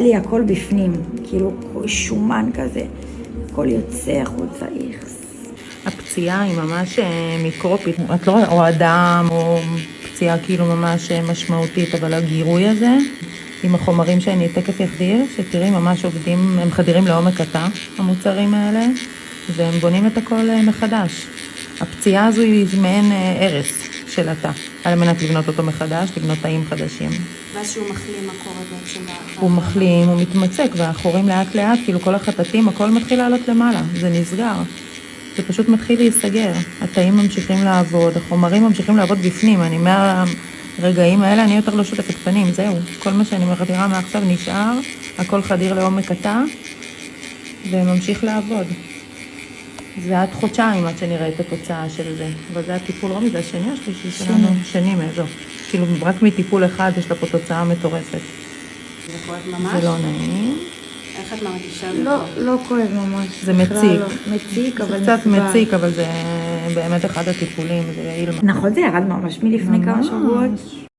לי הכל בפנים, כאילו שומן כזה, הכל יוצא החוצה, איכס. הפציעה היא ממש מיקרופית, את לא רואה דם או פציעה כאילו ממש משמעותית, אבל הגירוי הזה עם החומרים שאני תכף אחדיר, שתראי ממש עובדים, הם חדירים לעומק התא, המוצרים האלה, והם בונים את הכל מחדש. הפציעה הזו היא מעין הרס של התא, על מנת לבנות אותו מחדש, לבנות תאים חדשים. ואז שהוא מחלים הקור הזה של הוא מחלים, הוא מתמצק, והחורים לאט לאט, כאילו כל החטטים, הכל מתחיל לעלות למעלה, זה נסגר. זה פשוט מתחיל להיסגר, התאים ממשיכים לעבוד, החומרים ממשיכים לעבוד בפנים, אני מהרגעים האלה אני יותר לא שותפת פנים, זהו, כל מה שאני מחדירה מעכשיו נשאר, הכל חדיר לעומק התא, וממשיך לעבוד. זה עד חודשיים עד שנראה את התוצאה של זה, אבל זה הטיפול רומי, זה השני השלישי שלנו, שני מאיזו, כאילו רק מטיפול אחד יש לה פה תוצאה מטורפת. זה כואב ממש? זה לא נעים. איך את מרגישה? לא כואב ממש. זה מציק. מציק, אבל קצת מציק, אבל זה באמת אחד הטיפולים, זה יעיל. נכון, זה ירד ממש מלפני כמה שבועות.